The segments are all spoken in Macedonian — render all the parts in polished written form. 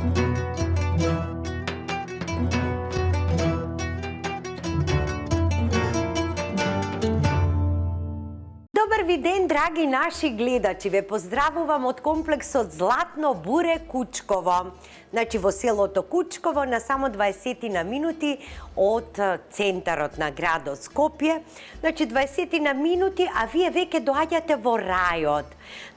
Добар ви ден, драги наши гледачи. Ве поздравувам од комплексот Златно буре Кучково. Значи во селото Кучково на само 20 на минути од центарот на градот Скопје. Значи 20 на минути, а вие веќе доаѓате во рајот.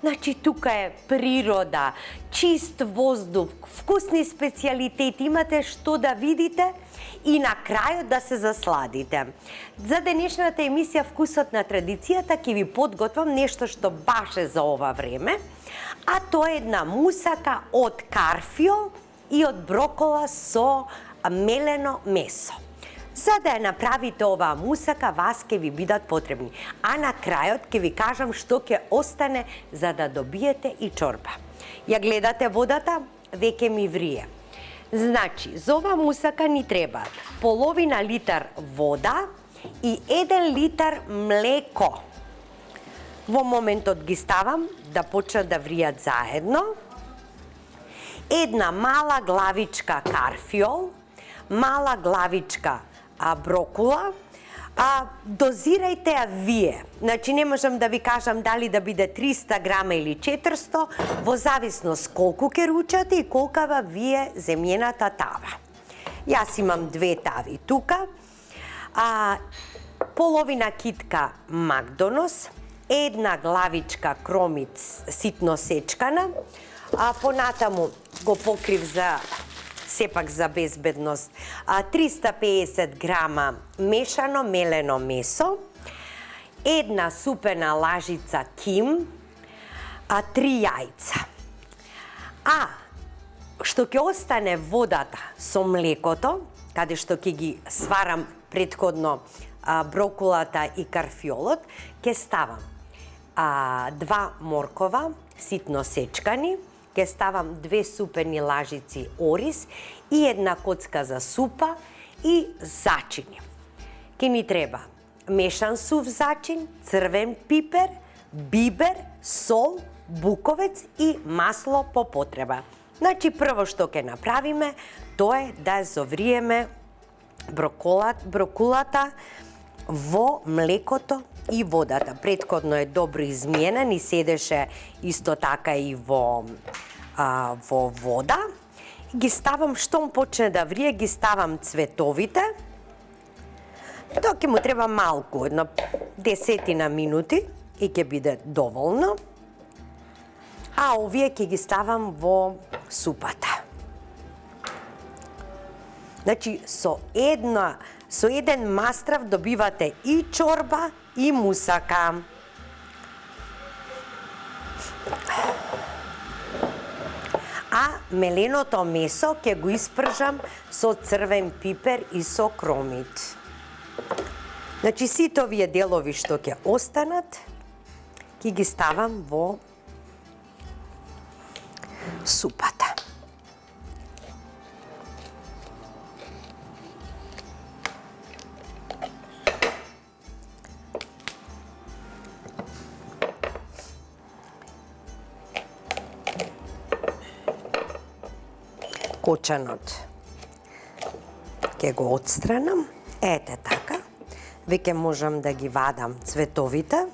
Значи тука е природа, чист воздух, вкусни специјалитети, имате што да видите и на крајот да се засладите. За денешната емисија Вкусот на традицијата ќе ви подготвам нешто што баш е за ова време, а тоа е една мусака од карфиол и од брокола со мелено месо. За да ја направите оваа мусака, вас ќе ви бидат потребни. А на крајот ќе ви кажам што ќе остане за да добиете и чорба. Ја гледате водата, веќе ми врие. Значи, за оваа мусака ни требаат половина литар вода и 1 литар млеко. Во моментот ги ставам да почнат да вријат заедно. Една мала главичка карфиол, мала главичка брокула, дозирајте ја вие. Значи не можам да ви кажам дали да биде 300 грама или 400, во зависност колку ќе ручате и колкава вие земјената тава. Јас имам 2 тави тука, половина китка Макдонос, една главичка кромит ситно сечкана, понатаму го покрив за сепак за безбедност, 350 грама мешано мелено месо, една супена лажица ким, 3 јајца. Што ќе остане водата со млекото, каде што ќе ги сварам претходно брокулата и карфиолот, ќе ставам 2 моркова ситно сечкани, ќе ставам 2 супени лажици ориз и една коцка за супа и зачини. Ке ни треба мешан сув зачин, црвен пипер, бибер, сол, буковец и масло по потреба. Значи прво што ќе направиме, тоа е да зовриеме брокулата во млекото и водата. Претходно е добро измиенен и седеше исто така и во вода. Ги ставам, штом почне да врие, ги ставам цветовите. Тоа ќе му треба малку, едно 10 минути и ќе биде доволно. А овие ќе ги ставам во супата. Значи со еден мастрав добивате и чорба и мусака. А меленото месо ќе го испржам со црвен пипер и со кромит. Значи сите овие делови што ќе останат, ќе ги ставам во супата. Кочанот ќе го отстранам. Ете така. Веќе можам да ги вадам цветовите.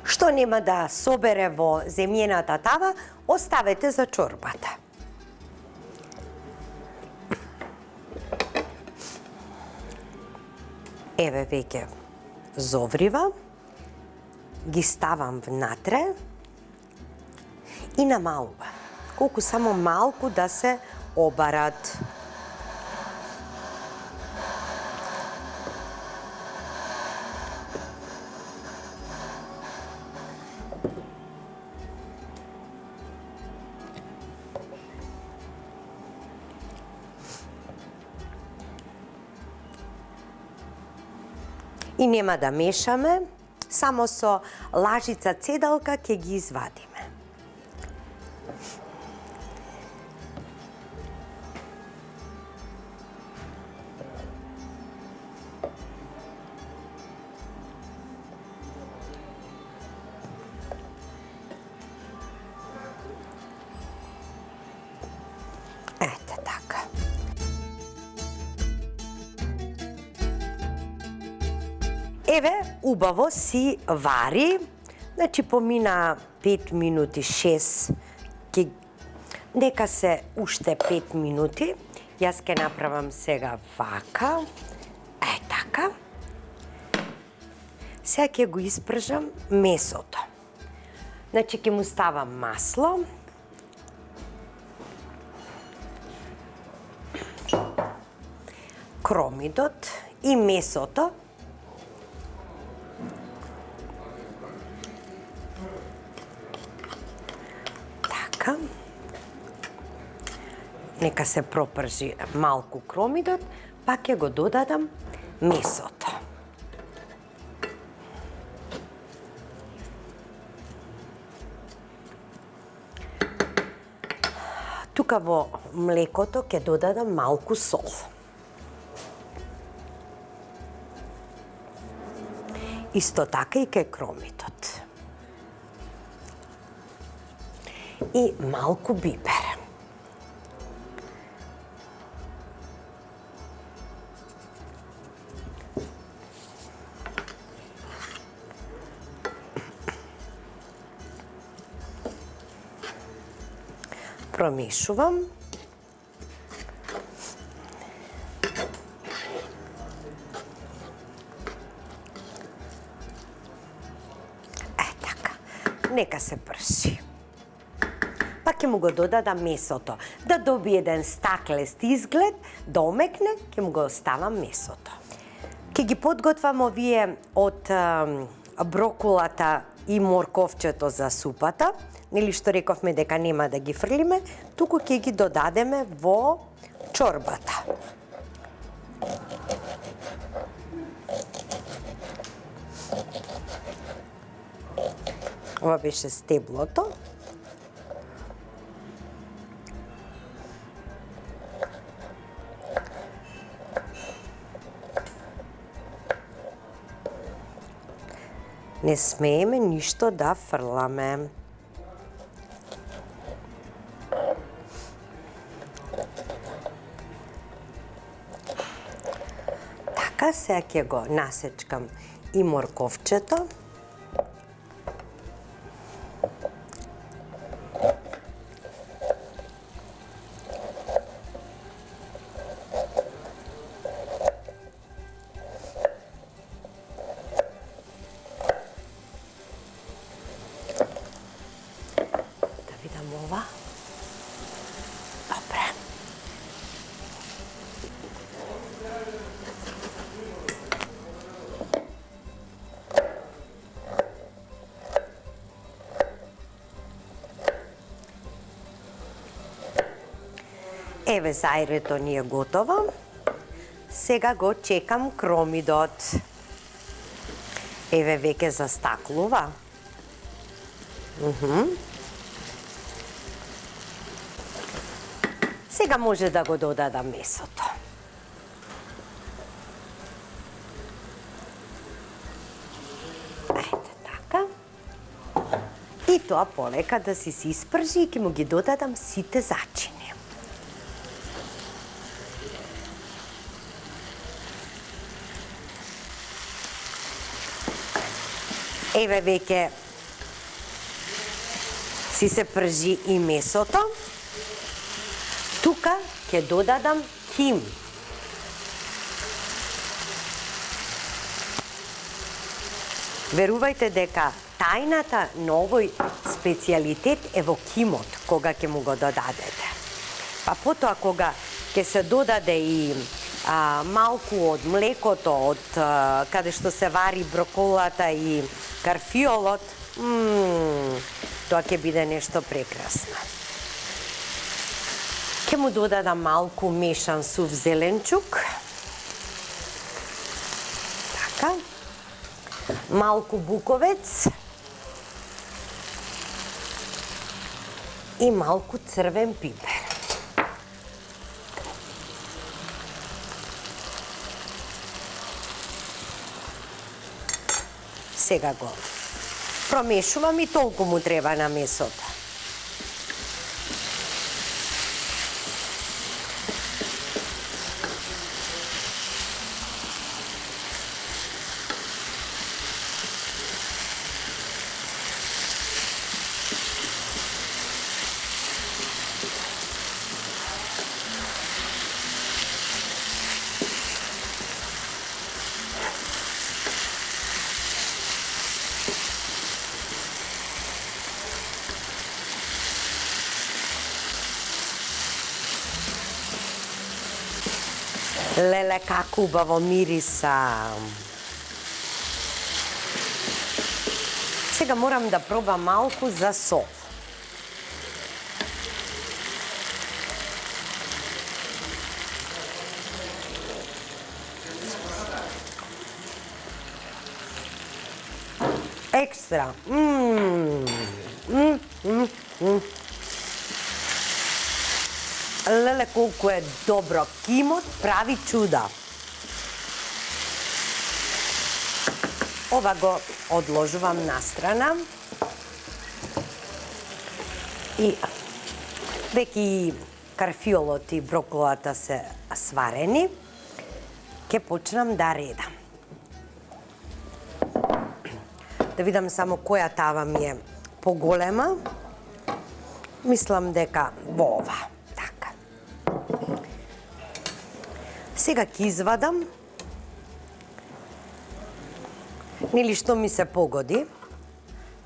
Што нема да собере во земјената тава, оставете за чорбата. Еве веќе зоврива, ги ставам внатре и намалува. Колку само малку да се обарат. И нема да мешаме, само со лажица цедалка ќе ги извадиме. Еве, убаво си вари, значи помина 5 минути, 6, нека се уште 5 минути. Јас ќе направам сега вака, така. Сега ќе го испржам месото. Значи ќе му ставам масло. Кромидот и месото. Така. Нека се пропржи малку кромидот, па ќе го додадам месото. Тука во млекото ќе додадам малку сол. Исто така и кај кромидот. И малку бибер. Промешувам. Така. Нека се прши. Па ќе му го додадам месото. Да добие еден стаклест изглед, да омекне, ќе му го ставам месото. Ќе ги подготвам овие од брокулата и морковчето за супата. Нели што рековме дека нема да ги фрлиме, туку ќе ги додадеме во чорбата. Ова беше стеблото. Не смееме ништо да фрламе. Така, сега ќе го насечкам и морковчето. Ова. Добре. Еве, зајрето ни е готово. Сега го чекам кромидот. Еве, веќе застаклува. Сега може да го додадам месото. Ете така. И тоа полека да си се испржи и ќе му ги додадам сите зачини. Еве веќе си се пржи и месото. Тука ќе додадам ким. Верувајте дека тајната на овој специјалитет е во кимот, кога ќе му го додадете. Па потоа кога ќе се додаде и малку од млекото, од каде што се вари броколата и карфиолот, тоа ќе биде нешто прекрасно. Ќе му додадам малку мешан сув зеленчук. Така. Малку буковец. И малку црвен пипер. Сега го промешувам и толку му треба на месото. Леле, како убаво мириса. Сега морам да пробам малку за сол. Екстра. Леле, колку е добро. Кимот прави чуда. Ова го одложувам настрана. И веќе и карфиолот и броколата се сварени. Ке почнам да редам. Да видам само која тава ми е поголема. Мислам дека во ова. Така. Сега ќе извадам. Нели што ми се погоди.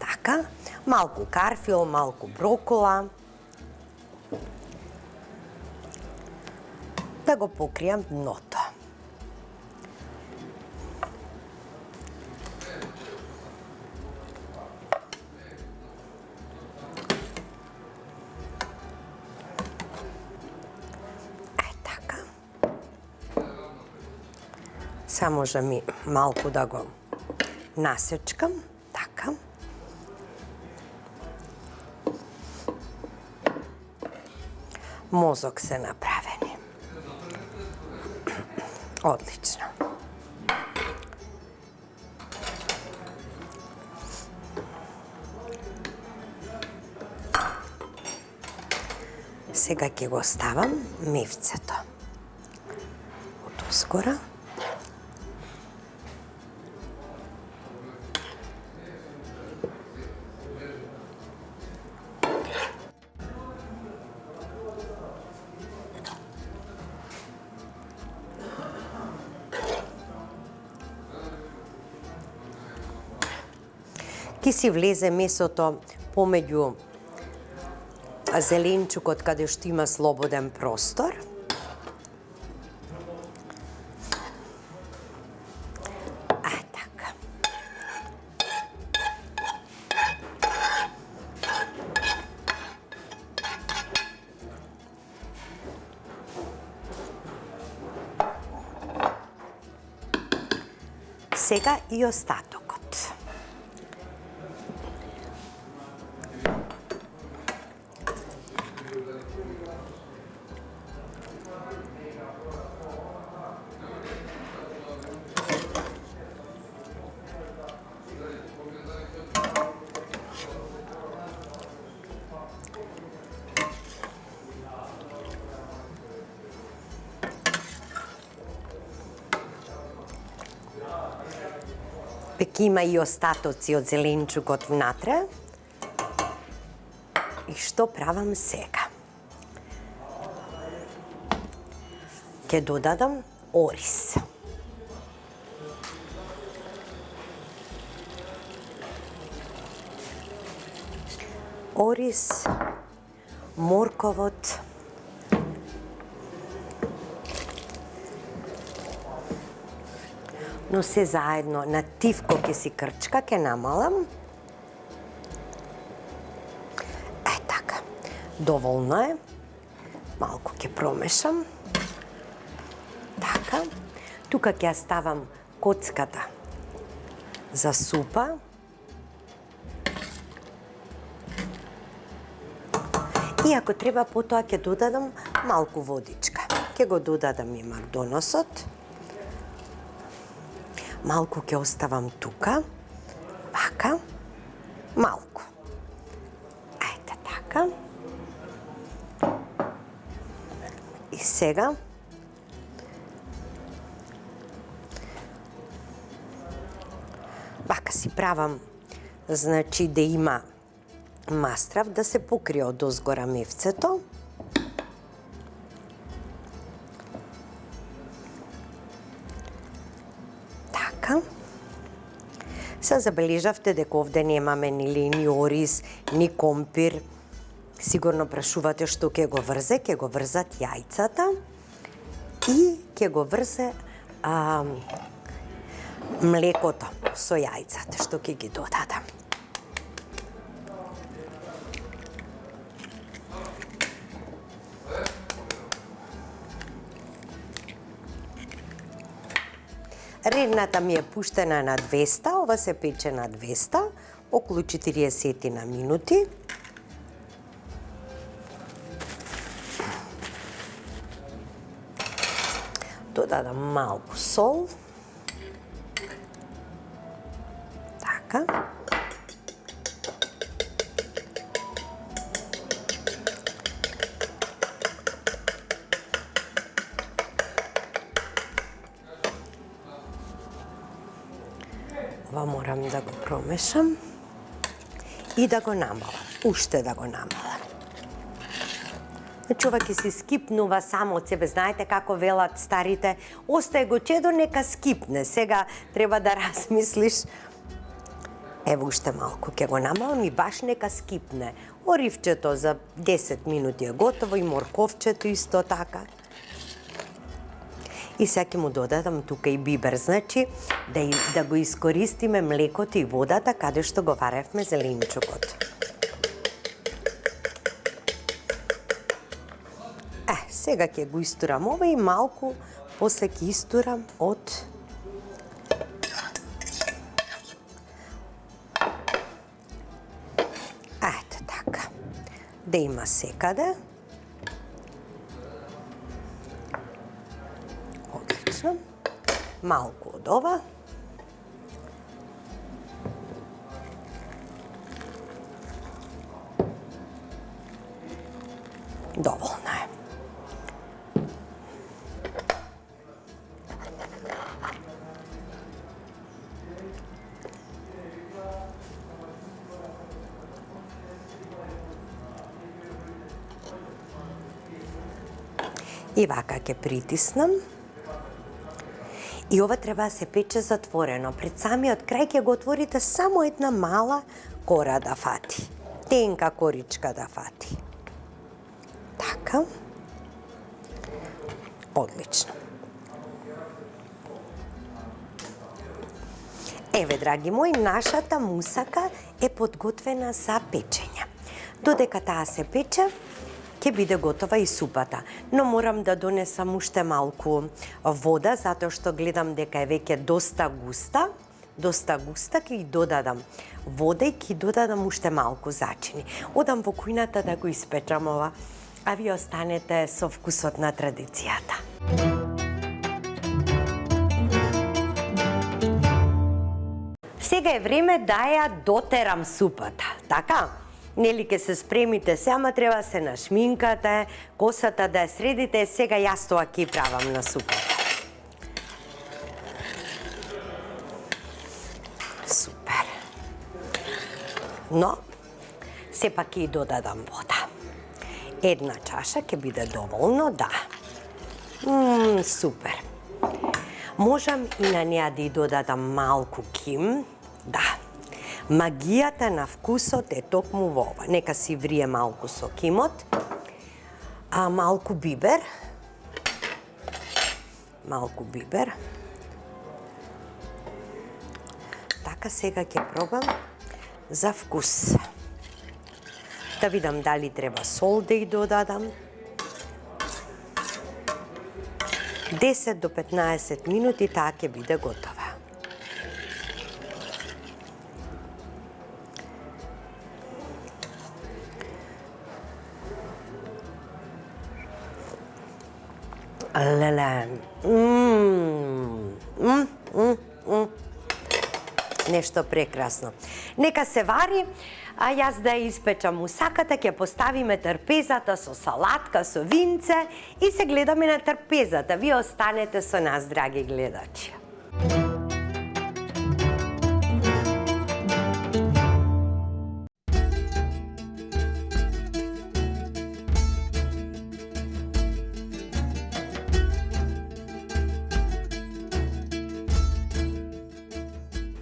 Така. Малку карфиол, малку брокола. Да го покријам дното. Само може ми малку да го насечкам, така. Мозок се направени. Одлично. Сега ќе го ставам мивцето. Одоскора. Ки си влезе месото помеѓу зеленчукот каде што има слободен простор. Така. Сега и остатокот. Пек има и остатоци од зеленчукот внатре. И што правам сега? Ке додадам ориз. Ориз, морковот, но се заедно на тивко ќе си крчка, ќе намалам. Така. Доволно е. Малку ќе промешам. Така. Тука ќе ја ставам коцката за супа. И ако треба, потоа ќе додадам малку водичка. Ќе го додадам и магдоносот. Малку ќе оставам тука. Вака. Малку. Ајде така. И сега вака си правам, значи да има мастрав, да се покрие од озгора мевцето. Така. Се забележавте дека овде немаме ни ориз, ни компир. Сигурно прашувате што ќе го врзе, ќе го врзат јајцата. и ќе го врзе млекото со јајцата што ќе ги додадам. Редната ми е пуштена на 200, ова се пече на 200, околу 40 на минути. Додадам малку сол. Така. Ова морам да го промешам и да го намалам, уште да го намалам. Значи ова ќе се скипнува само од себе, знаете како велат старите, остај го чедо, нека скипне, сега треба да размислиш. Ево уште малку ќе го намалам и баш нека скипне. Оривчето за 10 минути е готово и морковчето исто така. И сега ќе му додадам тука и бибер, значи да го искористиме млекото и водата каде што го варевме зеленчукот. Сега ќе го истурам ова и малку после ќе истурам од ето така. Да има секаде. Одлично. Малку од ова. Доволно е. И вака ќе притиснам. И ова треба да се пече затворено. Пред самиот крај ќе го отворите само една мала кора да фати. Тенка коричка да фати. Така. Одлично. Еве, драги мои, нашата мусака е подготвена за печење. Додека таа се пече, ќе биде готова и супата. Но морам да донесам уште малку вода, затоа што гледам дека е веќе доста густа, ќе додадам вода и ќе додадам уште малку зачини. Одам во кујната да го испечам ова, а вие останете со вкусот на традицијата. Сега е време да ја дотерам супата, така? Нели ке се спремите се, ама треба се нашминкате, косата да ја средите, сега јас тоа ќе правам на супата. Супер. Но, сепак ќе додадам вода. Една чаша ќе биде доволно, да. Супер. Можам и на неа да ја додадам малку ким, да. Магијата на вкусот е токму во ова. Нека си врие малку со кимот, малку бибер. Така, сега ќе пробам за вкус. Да видам дали треба сол да ја додадам. 10 до 15 минути таа ќе биде готова. Леле. Нешто прекрасно. Нека се вари, а јас да ја испечам мусаката, ќе поставиме трпезата со салатка, со винце и се гледаме на трпезата. Вие останете со нас, драги гледачи.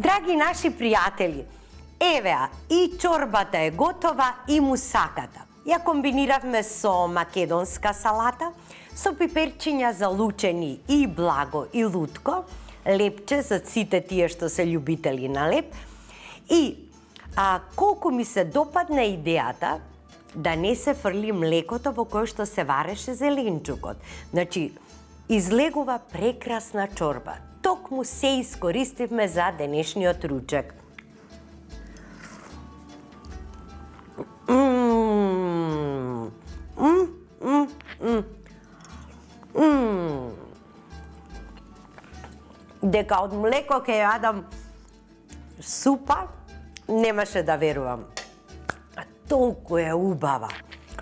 Драги наши пријатели, евеа, и чорбата е готова, и мусаката. ја комбиниравме со македонска салата, со пиперчиња залучени и благо и лутко, лепче за сите тие што се љубители на леп. И колку ми се допадна идејата да не се фрли млекото во кое што се вареше зеленчукот. Значи, излегува прекрасна чорба. Токму се искористивме за денешниот ручек. Дека од млеко ќе јадам супа, немаше да верувам. Толку е убава.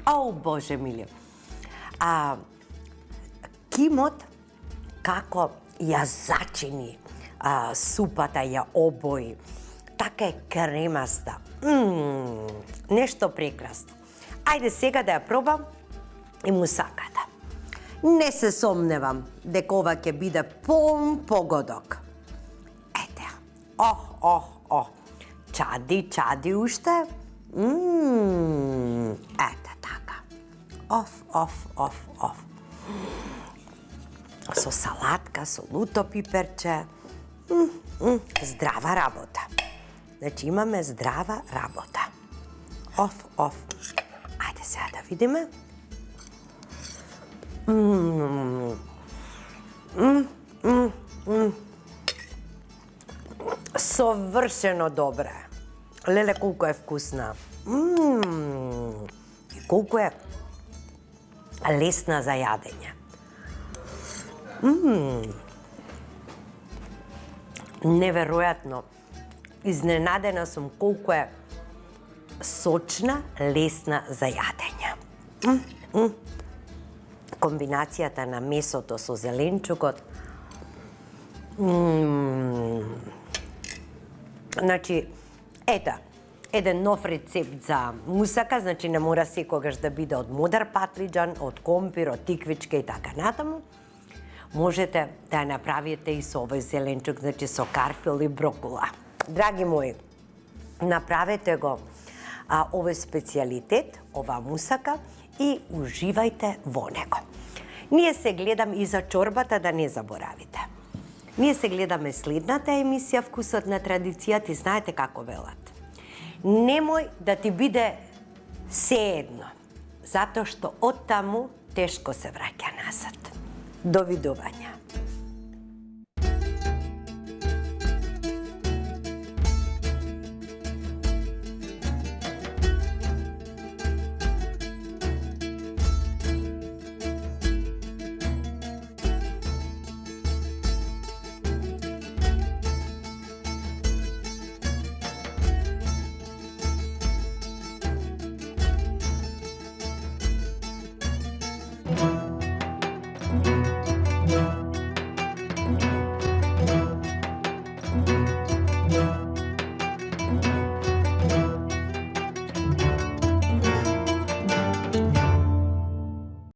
О, Боже мили. Кимот како ја зачини супата, ја обои. Така е кремаста. Нешто прекрасно. Ајде сега да ја пробам и мусаката. Не се сомневам дека ова ќе биде полн погодок. Ете, чади уште. Ете така. Со салатка, со луто пиперче. Здрава работа. Значи имаме здрава работа. Ајде сега да видиме. Совршено добре. Леле, колку е вкусна. И колку е лесна за јадење. Неверојатно. Изненадена сум колку е сочна, лесна за јадење. Комбинацијата на месото со зеленчукот. Значи, ета, еден нов рецепт за мусака, значи не мора секогаш да биде од модар патлиџан, од компир, од тиквичка и така натаму. Можете да ја направите и со овој зеленчук, значи со карфил и брокула. Драги мои, направете го овој специјалитет, оваа мусака и уживајте во него. Ние се гледам и за чорбата, да не заборавите. Ние се гледаме следната емисија Вкусот на традицијата и знаете како велат. Немој да ти биде сеедно, затоа што оттаму тешко се враќа назад. Довидување.